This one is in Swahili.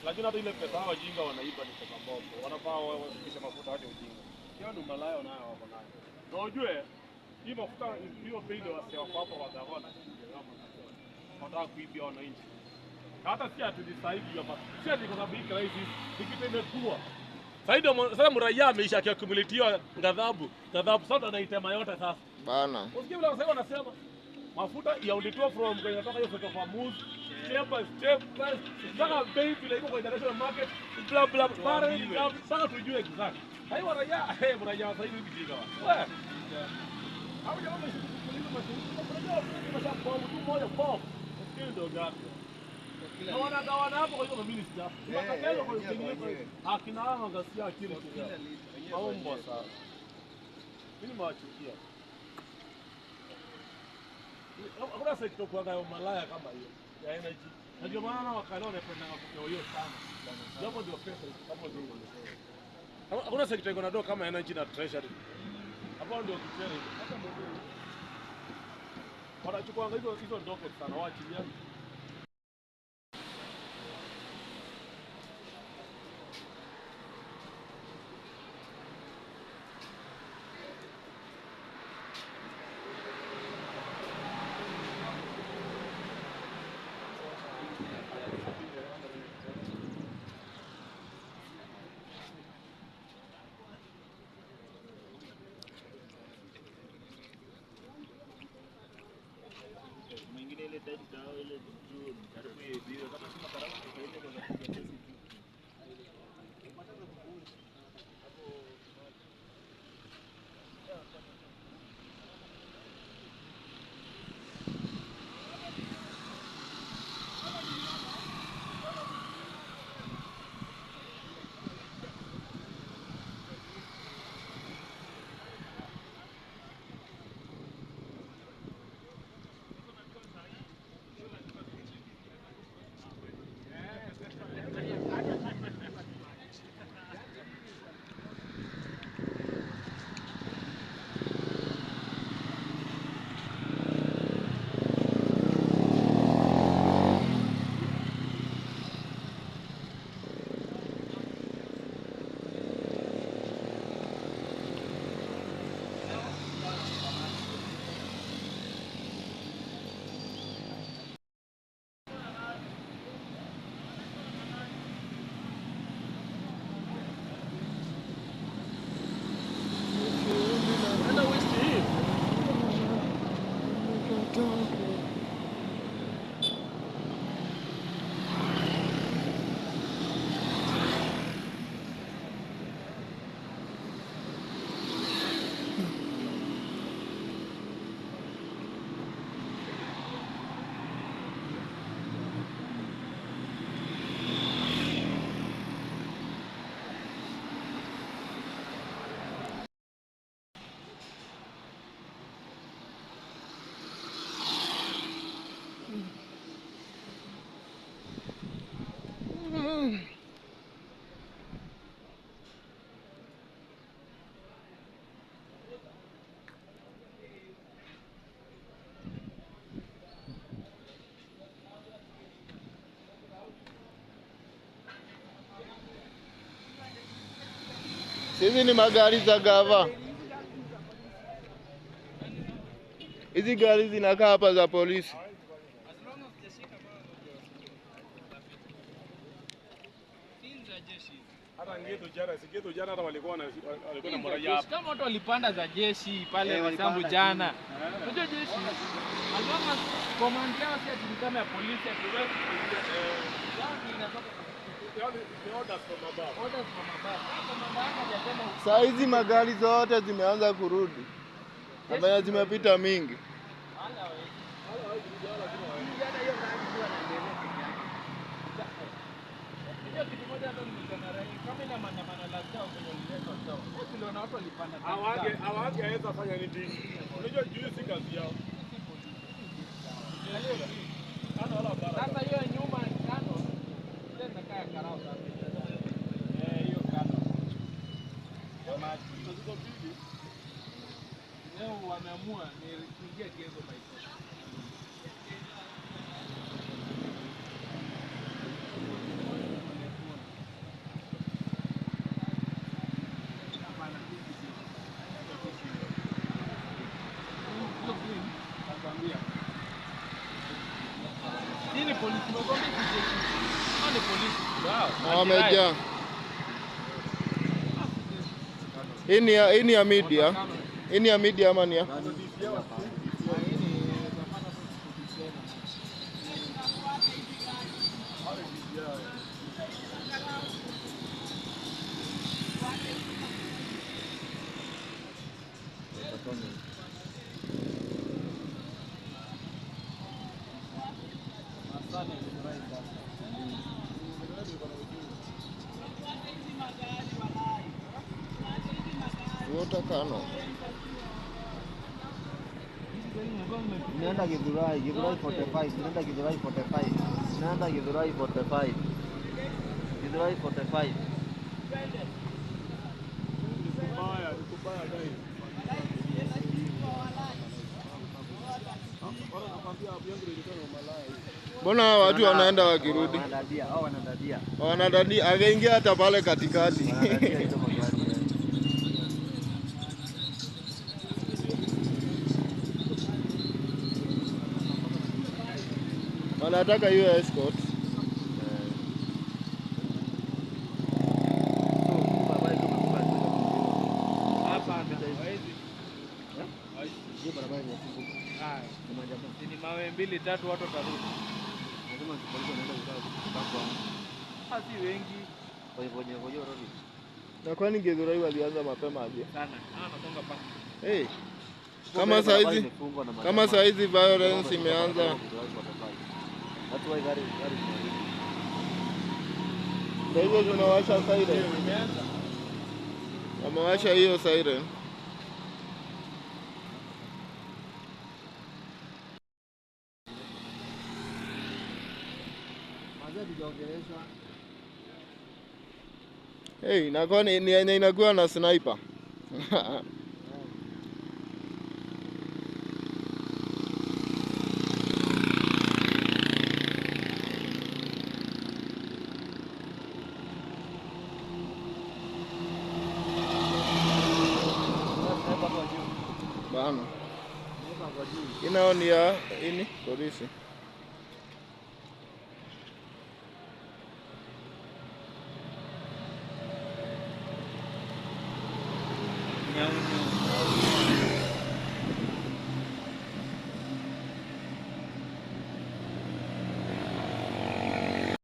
Lakini hata ile pesa hao wajinga wanaiba ni pesa mbombo. Wanafaa wafikishe mafuta hadi ujinga. Hiyo ndio malayo nayo wako nayo. Na ujue hii mafuta hiyo pende wase wako hapo wa gavana. Wanataka kuibia wananchi. Hata si atudisaidi hapa. Si ati kwa sababu hii crisis ikipende kuwa. Sasa mraia ameisha akiakumulitiwa ghadhabu. Sasa anaitema yote sasa. Bana. Usikie vile wasema wanasema mafuta yaulitoa from kwenye natoka hiyo soko kwa muz step by step sasa bei vile iko kwa international market bla bla bla sasa tujue exact hayo raia mraia sasa hivi bijiga wewe hao jamaa wameshukuru mafuta unajua kwa mtu mmoja bomb usikie ndio gapi na wanagawana hapo kwa hiyo ministry hapo makatelo kwa hiyo akina hao ngasia kile kile maombo sasa mimi mawachukia. Hakuna sekta kwa gayo malaya kama hiyo ya energy. Na ndio maana wakala wanapenda kupea hiyo sana. Japo ndio pesa hapo ndio. Hakuna sekta iko na doa kama energy na treasury. Hapo ndio kitendo. Hata ndio. Wanachukua hizo docket sana waachilia. Hizi ni magari za gava. Hizi gari zinakaa hapa za polisi. Hata ngeto jana hata walikuwa na mraia hapa. Kama watu walipanda za jeshi pale Masambu jana. Unajua jeshi. Alama command yao si ati kama ya polisi ati Saa hizi magari zote zimeanza kurudi. Ambaye zimepita mingi. Unaona maandamano la chao kwenye uliletwa chao. Sisi leo na watu walipanda. Hawangeweza fanya nini? Unajua juu si kazi yao. Sasa hiyo nyuma kando ile inakaa karao sasa. Hiyo kando. Kama tuzo mbili. Leo wameamua ni kuingia Kenzo Maiko. Ini polisi mgombe kijeshi. Ni polisi. Wow. Wamejaa. Hii ni ya media. Hii ni ya media ama ni ya? Wote kano. Nenda Githurai 45, nenda Githurai 45, nenda Githurai 45, Githurai 45. Mbona watu wanaenda wakirudi? Wanadadia. Akaingia hata pale katikati. Wanataka hiyo escort. Ni mawe 2-3 watu watarudi. Si wengi. Na kwani Githurai walianza mapema aje? Sana. Nasonga paka. Hey. Kama saizi violence imeanza. Hizo zinawasha siren. Wamewasha hiyo siren. Hey, inakuwa ni yenye inakuwa na sniper. Bana. Inaoni ya ini polisi.